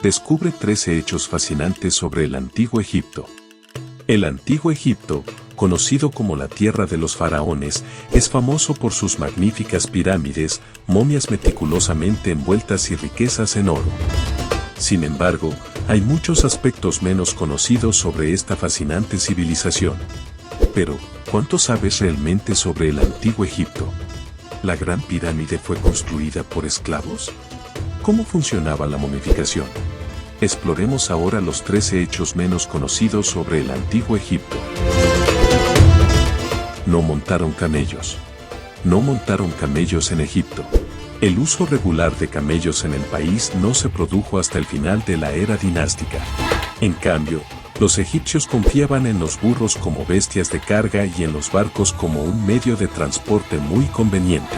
descubre 13 hechos fascinantes sobre el Antiguo Egipto. El Antiguo Egipto, conocido como la tierra de los faraones, es famoso por sus magníficas pirámides, momias meticulosamente envueltas y riquezas en oro. Sin embargo, hay muchos aspectos menos conocidos sobre esta fascinante civilización. Pero, ¿cuánto sabes realmente sobre el Antiguo Egipto? ¿La Gran Pirámide fue construida por esclavos? ¿Cómo funcionaba la momificación? Exploremos ahora los 13 hechos menos conocidos sobre el Antiguo Egipto. No montaron camellos. No montaron camellos en Egipto. El uso regular de camellos en el país no se produjo hasta el final de la era dinástica. En cambio, los egipcios confiaban en los burros como bestias de carga y en los barcos como un medio de transporte muy conveniente.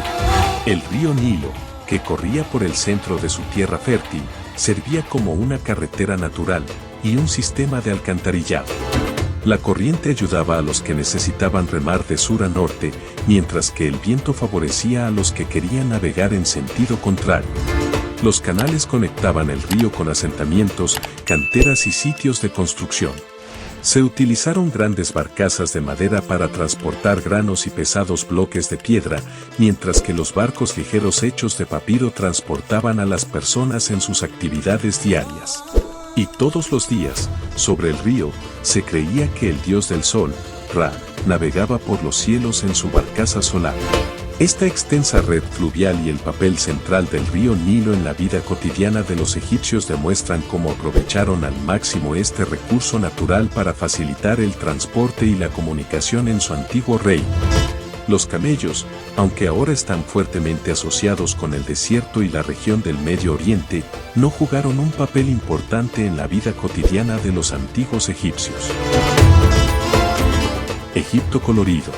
El río Nilo, que corría por el centro de su tierra fértil, servía como una carretera natural y un sistema de alcantarillado. La corriente ayudaba a los que necesitaban remar de sur a norte, mientras que el viento favorecía a los que querían navegar en sentido contrario. Los canales conectaban el río con asentamientos, canteras y sitios de construcción. Se utilizaron grandes barcazas de madera para transportar granos y pesados bloques de piedra, mientras que los barcos ligeros hechos de papiro transportaban a las personas en sus actividades diarias. Y todos los días, sobre el río, se creía que el dios del sol, Ra, navegaba por los cielos en su barcaza solar. Esta extensa red fluvial y el papel central del río Nilo en la vida cotidiana de los egipcios demuestran cómo aprovecharon al máximo este recurso natural para facilitar el transporte y la comunicación en su antiguo reino. Los camellos, aunque ahora están fuertemente asociados con el desierto y la región del Medio Oriente, no jugaron un papel importante en la vida cotidiana de los antiguos egipcios. Egipto colorido.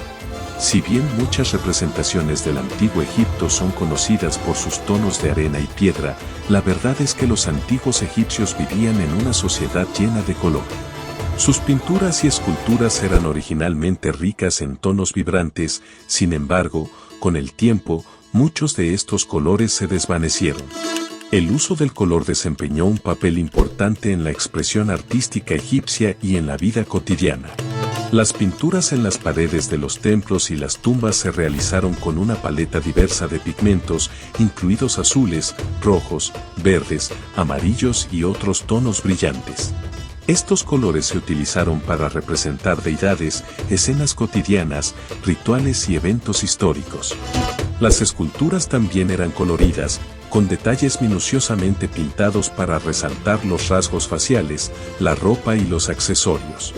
Si bien muchas representaciones del Antiguo Egipto son conocidas por sus tonos de arena y piedra, la verdad es que los antiguos egipcios vivían en una sociedad llena de color. Sus pinturas y esculturas eran originalmente ricas en tonos vibrantes, sin embargo, con el tiempo, muchos de estos colores se desvanecieron. El uso del color desempeñó un papel importante en la expresión artística egipcia y en la vida cotidiana. Las pinturas en las paredes de los templos y las tumbas se realizaron con una paleta diversa de pigmentos, incluidos azules, rojos, verdes, amarillos y otros tonos brillantes. Estos colores se utilizaron para representar deidades, escenas cotidianas, rituales y eventos históricos. Las esculturas también eran coloridas, con detalles minuciosamente pintados para resaltar los rasgos faciales, la ropa y los accesorios.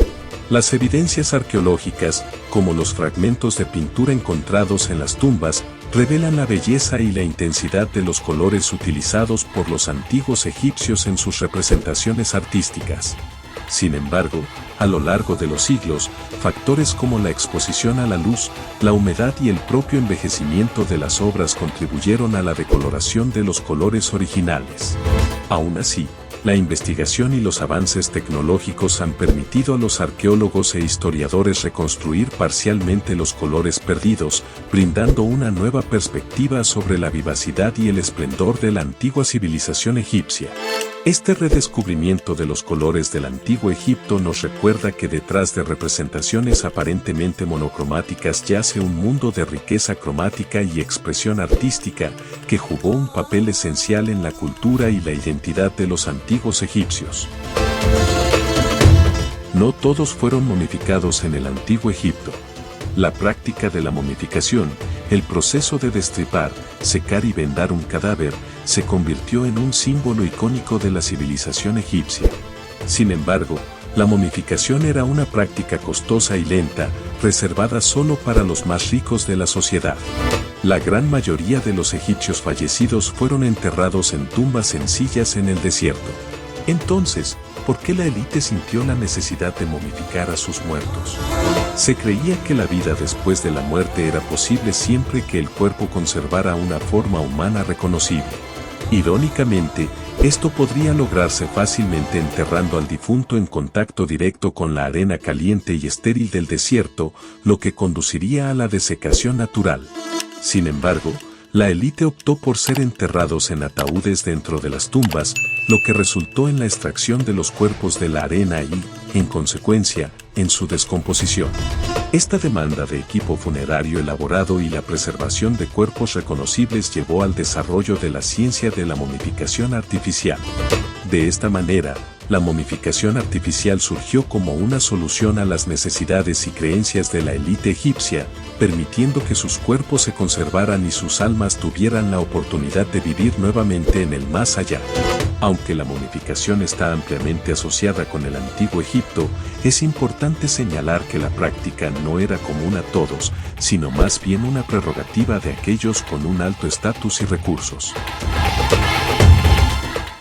Las evidencias arqueológicas, como los fragmentos de pintura encontrados en las tumbas, revelan la belleza y la intensidad de los colores utilizados por los antiguos egipcios en sus representaciones artísticas. Sin embargo, a lo largo de los siglos, factores como la exposición a la luz, la humedad y el propio envejecimiento de las obras contribuyeron a la decoloración de los colores originales. Aún así, la investigación y los avances tecnológicos han permitido a los arqueólogos e historiadores reconstruir parcialmente los colores perdidos, brindando una nueva perspectiva sobre la vivacidad y el esplendor de la antigua civilización egipcia. Este redescubrimiento de los colores del Antiguo Egipto nos recuerda que detrás de representaciones aparentemente monocromáticas yace un mundo de riqueza cromática y expresión artística que jugó un papel esencial en la cultura y la identidad de los antiguos egipcios. No todos fueron momificados en el Antiguo Egipto. La práctica de la momificación, el proceso de destripar, secar y vendar un cadáver, se convirtió en un símbolo icónico de la civilización egipcia. Sin embargo, la momificación era una práctica costosa y lenta, reservada solo para los más ricos de la sociedad. La gran mayoría de los egipcios fallecidos fueron enterrados en tumbas sencillas en el desierto. Entonces, ¿por qué la élite sintió la necesidad de momificar a sus muertos? Se creía que la vida después de la muerte era posible siempre que el cuerpo conservara una forma humana reconocible. Irónicamente, esto podría lograrse fácilmente enterrando al difunto en contacto directo con la arena caliente y estéril del desierto, lo que conduciría a la desecación natural. Sin embargo, la élite optó por ser enterrados en ataúdes dentro de las tumbas, lo que resultó en la extracción de los cuerpos de la arena y, en consecuencia, en su descomposición. Esta demanda de equipo funerario elaborado y la preservación de cuerpos reconocibles llevó al desarrollo de la ciencia de la momificación artificial. De esta manera, la momificación artificial surgió como una solución a las necesidades y creencias de la élite egipcia, permitiendo que sus cuerpos se conservaran y sus almas tuvieran la oportunidad de vivir nuevamente en el más allá. Aunque la momificación está ampliamente asociada con el antiguo Egipto, es importante señalar que la práctica no era común a todos, sino más bien una prerrogativa de aquellos con un alto estatus y recursos.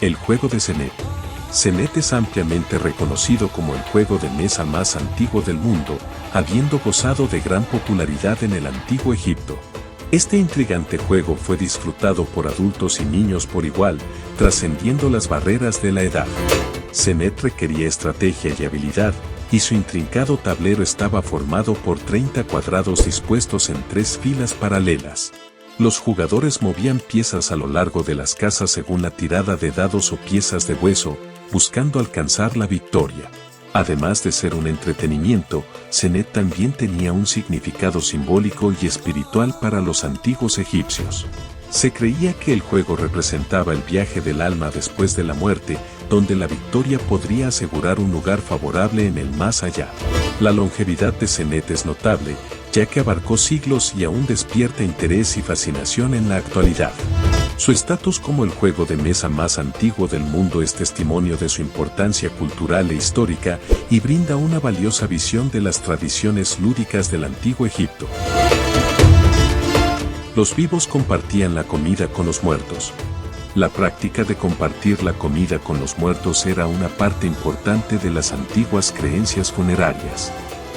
El juego de Senet. Senet es ampliamente reconocido como el juego de mesa más antiguo del mundo, habiendo gozado de gran popularidad en el antiguo Egipto. Este intrigante juego fue disfrutado por adultos y niños por igual, trascendiendo las barreras de la edad. Senet requería estrategia y habilidad, y su intrincado tablero estaba formado por 30 cuadrados dispuestos en 3 filas paralelas. Los jugadores movían piezas a lo largo de las casas según la tirada de dados o piezas de hueso, buscando alcanzar la victoria. Además de ser un entretenimiento, Senet también tenía un significado simbólico y espiritual para los antiguos egipcios. Se creía que el juego representaba el viaje del alma después de la muerte, donde la victoria podría asegurar un lugar favorable en el más allá. La longevidad de Senet es notable, ya que abarcó siglos y aún despierta interés y fascinación en la actualidad. Su estatus como el juego de mesa más antiguo del mundo es testimonio de su importancia cultural e histórica y brinda una valiosa visión de las tradiciones lúdicas del antiguo Egipto. Los vivos compartían la comida con los muertos. La práctica de compartir la comida con los muertos era una parte importante de las antiguas creencias funerarias.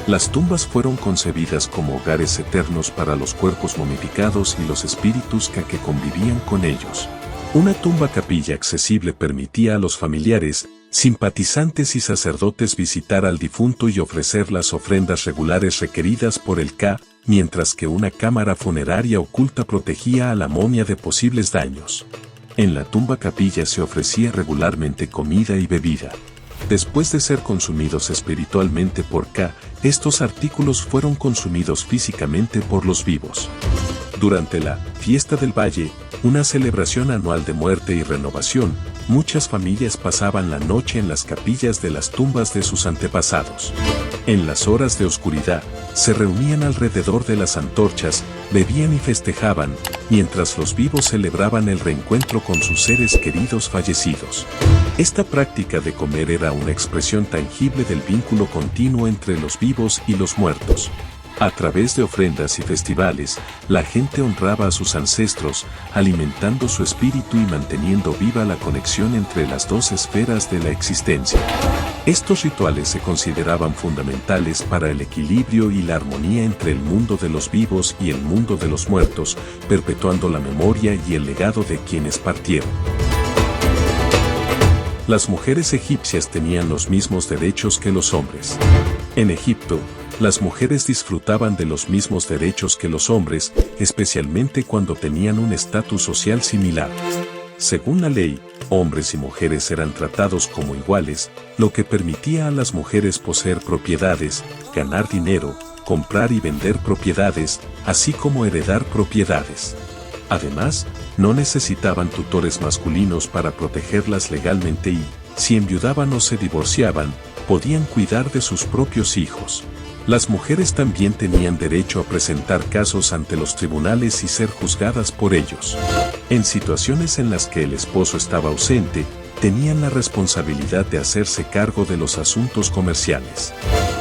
Las tumbas fueron concebidas como hogares eternos para los cuerpos momificados y los espíritus que convivían con ellos. Una tumba capilla accesible permitía a los familiares, simpatizantes y sacerdotes visitar al difunto y ofrecer las ofrendas regulares requeridas por el Ka, mientras que una cámara funeraria oculta protegía a la momia de posibles daños. En la tumba capilla se ofrecía regularmente comida y bebida. Después de ser consumidos espiritualmente por Ka, estos artículos fueron consumidos físicamente por los vivos. Durante la Fiesta del Valle, una celebración anual de muerte y renovación, muchas familias pasaban la noche en las capillas de las tumbas de sus antepasados. En las horas de oscuridad, se reunían alrededor de las antorchas, bebían y festejaban, mientras los vivos celebraban el reencuentro con sus seres queridos fallecidos. Esta práctica de comer era una expresión tangible del vínculo continuo entre los vivos y los muertos. A través de ofrendas y festivales, la gente honraba a sus ancestros, alimentando su espíritu y manteniendo viva la conexión entre las dos esferas de la existencia. Estos rituales se consideraban fundamentales para el equilibrio y la armonía entre el mundo de los vivos y el mundo de los muertos, perpetuando la memoria y el legado de quienes partieron. Las mujeres egipcias tenían los mismos derechos que los hombres. En Egipto, las mujeres disfrutaban de los mismos derechos que los hombres, especialmente cuando tenían un estatus social similar. Según la ley, hombres y mujeres eran tratados como iguales, lo que permitía a las mujeres poseer propiedades, ganar dinero, comprar y vender propiedades, así como heredar propiedades. Además, no necesitaban tutores masculinos para protegerlas legalmente y, si enviudaban o se divorciaban, podían cuidar de sus propios hijos. Las mujeres también tenían derecho a presentar casos ante los tribunales y ser juzgadas por ellos. En situaciones en las que el esposo estaba ausente, tenían la responsabilidad de hacerse cargo de los asuntos comerciales.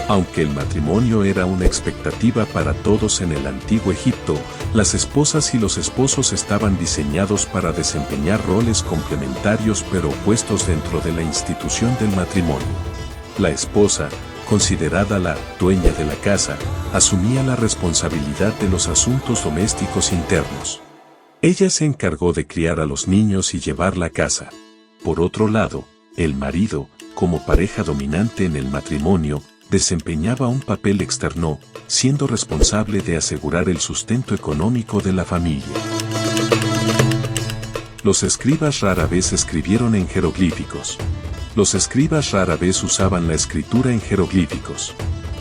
Aunque el matrimonio era una expectativa para todos en el antiguo Egipto, las esposas y los esposos estaban diseñados para desempeñar roles complementarios pero opuestos dentro de la institución del matrimonio. La esposa, considerada la dueña de la casa, asumía la responsabilidad de los asuntos domésticos internos. Ella se encargó de criar a los niños y llevar la casa. Por otro lado, el marido, como pareja dominante en el matrimonio, desempeñaba un papel externo, siendo responsable de asegurar el sustento económico de la familia. Los escribas rara vez escribieron en jeroglíficos. Los escribas rara vez usaban la escritura en jeroglíficos.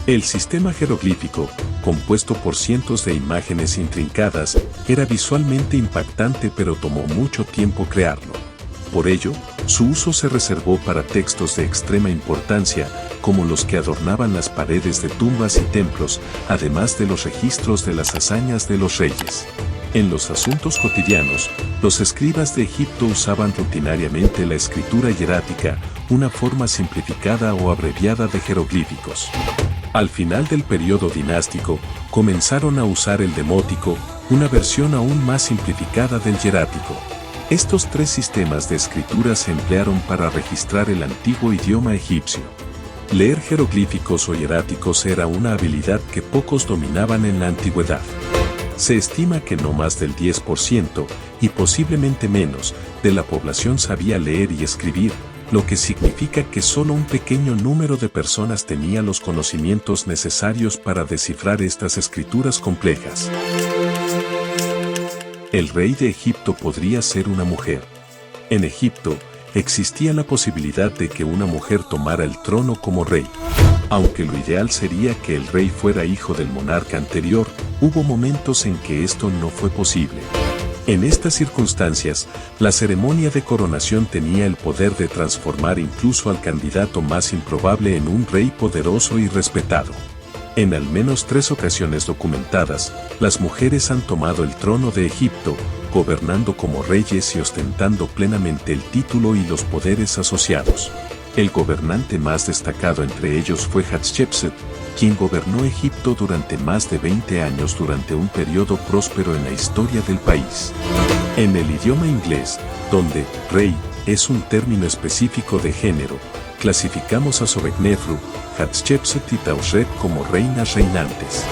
El sistema jeroglífico, compuesto por cientos de imágenes intrincadas, era visualmente impactante pero tomó mucho tiempo crearlo. Por ello, su uso se reservó para textos de extrema importancia, como los que adornaban las paredes de tumbas y templos, además de los registros de las hazañas de los reyes. En los asuntos cotidianos, los escribas de Egipto usaban rutinariamente la escritura hierática, una forma simplificada o abreviada de jeroglíficos. Al final del periodo dinástico, comenzaron a usar el demótico, una versión aún más simplificada del hierático. Estos tres sistemas de escritura se emplearon para registrar el antiguo idioma egipcio. Leer jeroglíficos o hieráticos era una habilidad que pocos dominaban en la antigüedad. Se estima que no más del 10%, y posiblemente menos, de la población sabía leer y escribir, lo que significa que solo un pequeño número de personas tenía los conocimientos necesarios para descifrar estas escrituras complejas. El rey de Egipto podría ser una mujer. En Egipto, existía la posibilidad de que una mujer tomara el trono como rey. Aunque lo ideal sería que el rey fuera hijo del monarca anterior, hubo momentos en que esto no fue posible. En estas circunstancias, la ceremonia de coronación tenía el poder de transformar incluso al candidato más improbable en un rey poderoso y respetado. En al menos 3 ocasiones documentadas, las mujeres han tomado el trono de Egipto, gobernando como reyes y ostentando plenamente el título y los poderes asociados. El gobernante más destacado entre ellos fue Hatshepsut, quien gobernó Egipto durante más de 20 años durante un periodo próspero en la historia del país. En el idioma inglés, donde rey es un término específico de género, clasificamos a Sobeknefru, Hatshepsut y Taushret como reinas reinantes.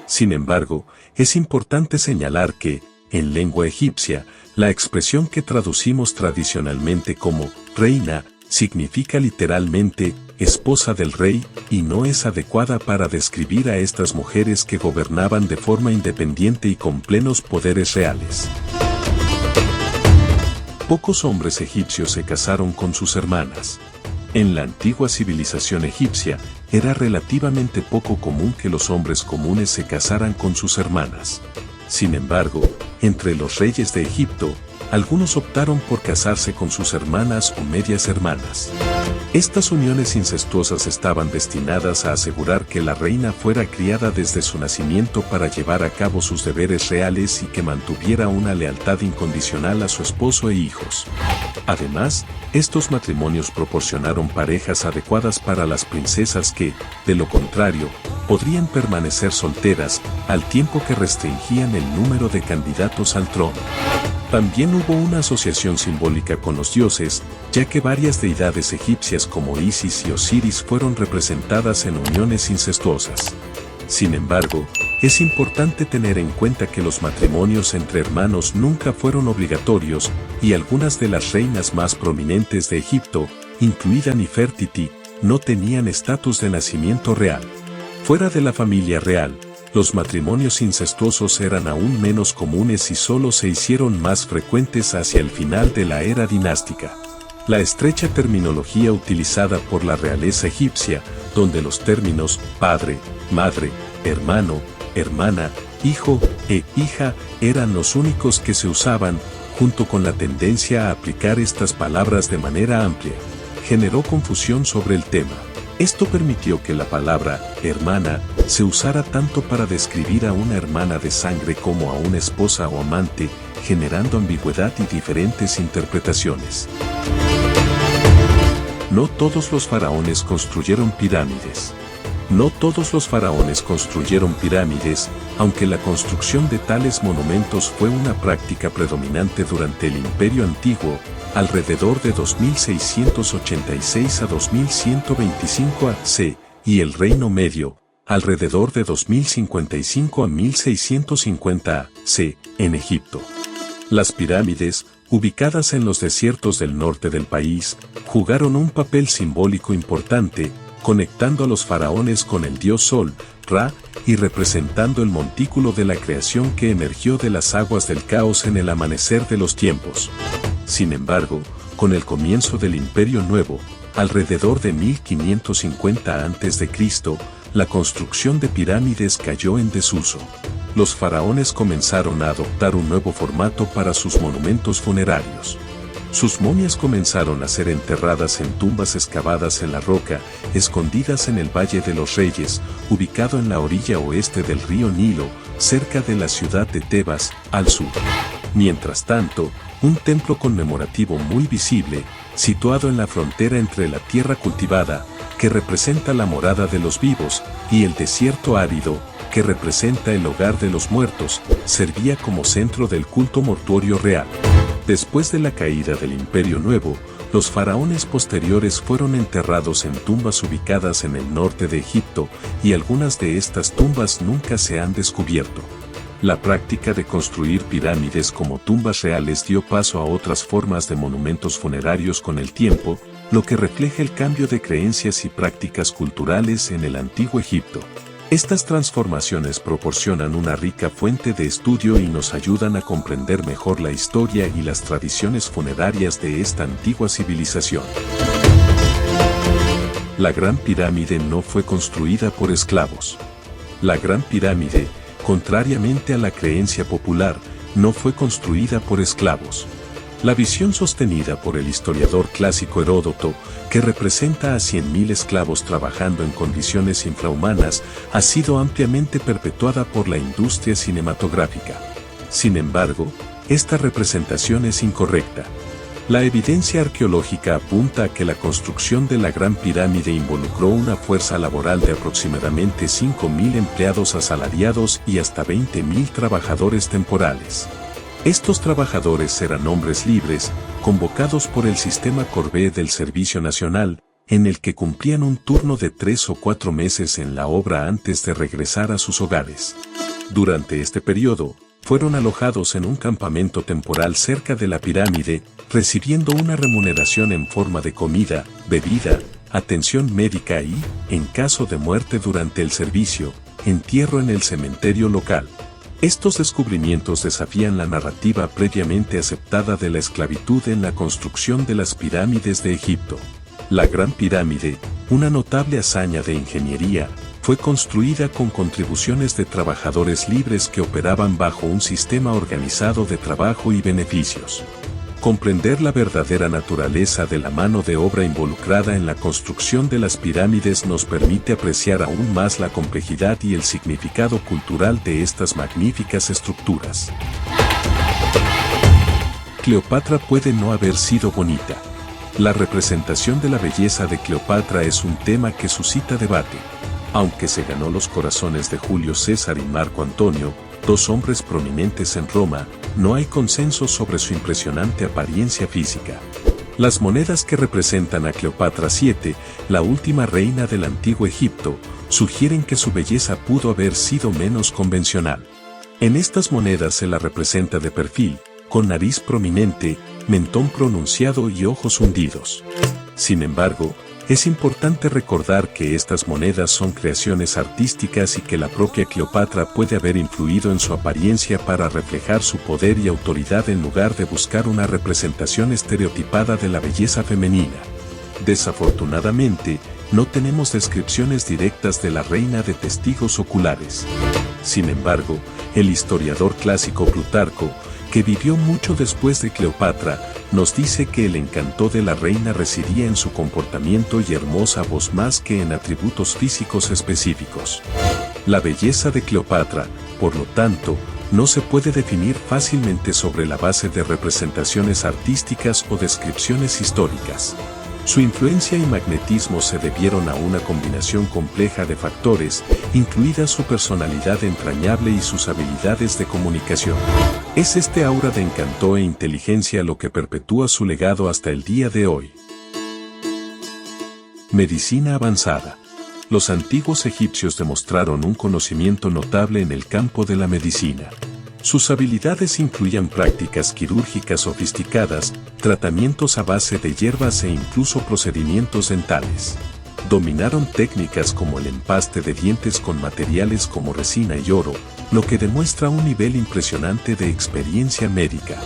Sin embargo, es importante señalar que, en lengua egipcia, la expresión que traducimos tradicionalmente como reina significa literalmente esposa del rey y no es adecuada para describir a estas mujeres que gobernaban de forma independiente y con plenos poderes reales. Pocos hombres egipcios se casaron con sus hermanas. En la antigua civilización egipcia, era relativamente poco común que los hombres comunes se casaran con sus hermanas. Sin embargo, entre los reyes de Egipto, algunos optaron por casarse con sus hermanas o medias hermanas. Estas uniones incestuosas estaban destinadas a asegurar que la reina fuera criada desde su nacimiento para llevar a cabo sus deberes reales y que mantuviera una lealtad incondicional a su esposo e hijos. Además, estos matrimonios proporcionaron parejas adecuadas para las princesas que, de lo contrario, podrían permanecer solteras, al tiempo que restringían el número de candidatos al trono. También hubo una asociación simbólica con los dioses, ya que varias deidades egipcias como Isis y Osiris fueron representadas en uniones incestuosas. Sin embargo, es importante tener en cuenta que los matrimonios entre hermanos nunca fueron obligatorios, y algunas de las reinas más prominentes de Egipto, incluida Nefertiti, no tenían estatus de nacimiento real. Fuera de la familia real, los matrimonios incestuosos eran aún menos comunes y solo se hicieron más frecuentes hacia el final de la era dinástica. La estrecha terminología utilizada por la realeza egipcia, donde los términos padre, madre, hermano, hermana, hijo e hija eran los únicos que se usaban, junto con la tendencia a aplicar estas palabras de manera amplia, generó confusión sobre el tema. Esto permitió que la palabra hermana se usara tanto para describir a una hermana de sangre como a una esposa o amante, generando ambigüedad y diferentes interpretaciones. No todos los faraones construyeron pirámides. No todos los faraones construyeron pirámides, aunque la construcción de tales monumentos fue una práctica predominante durante el Imperio Antiguo, alrededor de 2686 a 2125 a.C., y el Reino Medio, alrededor de 2055 a 1650 a.C., en Egipto. Las pirámides, ubicadas en los desiertos del norte del país, jugaron un papel simbólico importante, conectando a los faraones con el dios Sol, Ra, y representando el montículo de la creación que emergió de las aguas del caos en el amanecer de los tiempos. Sin embargo, con el comienzo del Imperio Nuevo, alrededor de 1550 a.C., la construcción de pirámides cayó en desuso. Los faraones comenzaron a adoptar un nuevo formato para sus monumentos funerarios. Sus momias comenzaron a ser enterradas en tumbas excavadas en la roca, escondidas en el Valle de los Reyes, ubicado en la orilla oeste del río Nilo, cerca de la ciudad de Tebas, al sur. Mientras tanto, un templo conmemorativo muy visible, situado en la frontera entre la tierra cultivada, que representa la morada de los vivos, y el desierto árido, que representa el hogar de los muertos, servía como centro del culto mortuorio real. Después de la caída del Imperio Nuevo, los faraones posteriores fueron enterrados en tumbas ubicadas en el norte de Egipto, y algunas de estas tumbas nunca se han descubierto. La práctica de construir pirámides como tumbas reales dio paso a otras formas de monumentos funerarios con el tiempo, lo que refleja el cambio de creencias y prácticas culturales en el antiguo Egipto. Estas transformaciones proporcionan una rica fuente de estudio y nos ayudan a comprender mejor la historia y las tradiciones funerarias de esta antigua civilización. La Gran Pirámide no fue construida por esclavos. La Gran Pirámide, contrariamente a la creencia popular, no fue construida por esclavos. La visión sostenida por el historiador clásico Heródoto, que representa a 100.000 esclavos trabajando en condiciones infrahumanas, ha sido ampliamente perpetuada por la industria cinematográfica. Sin embargo, esta representación es incorrecta. La evidencia arqueológica apunta a que la construcción de la Gran Pirámide involucró una fuerza laboral de aproximadamente 5.000 empleados asalariados y hasta 20.000 trabajadores temporales. Estos trabajadores eran hombres libres, convocados por el sistema Corvée del Servicio Nacional, en el que cumplían un turno de 3 o 4 meses en la obra antes de regresar a sus hogares. Durante este periodo, fueron alojados en un campamento temporal cerca de la pirámide, recibiendo una remuneración en forma de comida, bebida, atención médica y, en caso de muerte durante el servicio, entierro en el cementerio local. Estos descubrimientos desafían la narrativa previamente aceptada de la esclavitud en la construcción de las pirámides de Egipto. La Gran Pirámide, una notable hazaña de ingeniería, fue construida con contribuciones de trabajadores libres que operaban bajo un sistema organizado de trabajo y beneficios. Comprender la verdadera naturaleza de la mano de obra involucrada en la construcción de las pirámides nos permite apreciar aún más la complejidad y el significado cultural de estas magníficas estructuras. Cleopatra puede no haber sido bonita. La representación de la belleza de Cleopatra es un tema que suscita debate. Aunque se ganó los corazones de Julio César y Marco Antonio, dos hombres prominentes en Roma, no hay consenso sobre su impresionante apariencia física. Las monedas que representan a Cleopatra VII, la última reina del antiguo Egipto, sugieren que su belleza pudo haber sido menos convencional. En estas monedas se la representa de perfil, con nariz prominente, mentón pronunciado y ojos hundidos. Sin embargo, es importante recordar que estas monedas son creaciones artísticas y que la propia Cleopatra puede haber influido en su apariencia para reflejar su poder y autoridad en lugar de buscar una representación estereotipada de la belleza femenina. Desafortunadamente, no tenemos descripciones directas de la reina de testigos oculares. Sin embargo, el historiador clásico Plutarco, que vivió mucho después de Cleopatra, nos dice que el encanto de la reina residía en su comportamiento y hermosa voz más que en atributos físicos específicos. La belleza de Cleopatra, por lo tanto, no se puede definir fácilmente sobre la base de representaciones artísticas o descripciones históricas. Su influencia y magnetismo se debieron a una combinación compleja de factores, incluida su personalidad entrañable y sus habilidades de comunicación. Es este aura de encanto e inteligencia lo que perpetúa su legado hasta el día de hoy. Medicina avanzada. Los antiguos egipcios demostraron un conocimiento notable en el campo de la medicina. Sus habilidades incluían prácticas quirúrgicas sofisticadas, tratamientos a base de hierbas e incluso procedimientos dentales. Dominaron técnicas como el empaste de dientes con materiales como resina y oro, lo que demuestra un nivel impresionante de experiencia médica.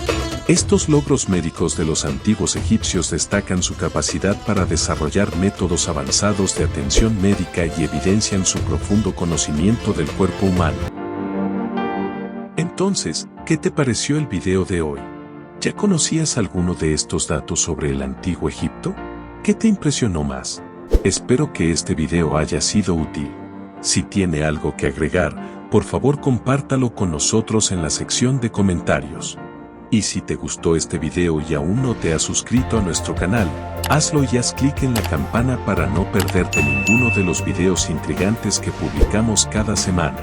Estos logros médicos de los antiguos egipcios destacan su capacidad para desarrollar métodos avanzados de atención médica y evidencian su profundo conocimiento del cuerpo humano. Entonces, ¿qué te pareció el video de hoy? ¿Ya conocías alguno de estos datos sobre el antiguo Egipto? ¿Qué te impresionó más? Espero que este video haya sido útil. Si tiene algo que agregar, por favor compártalo con nosotros en la sección de comentarios. Y si te gustó este video y aún no te has suscrito a nuestro canal, hazlo y haz clic en la campana para no perderte ninguno de los videos intrigantes que publicamos cada semana.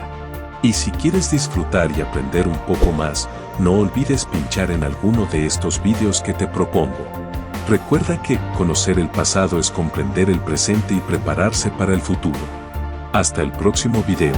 Y si quieres disfrutar y aprender un poco más, no olvides pinchar en alguno de estos videos que te propongo. Recuerda que conocer el pasado es comprender el presente y prepararse para el futuro. Hasta el próximo video.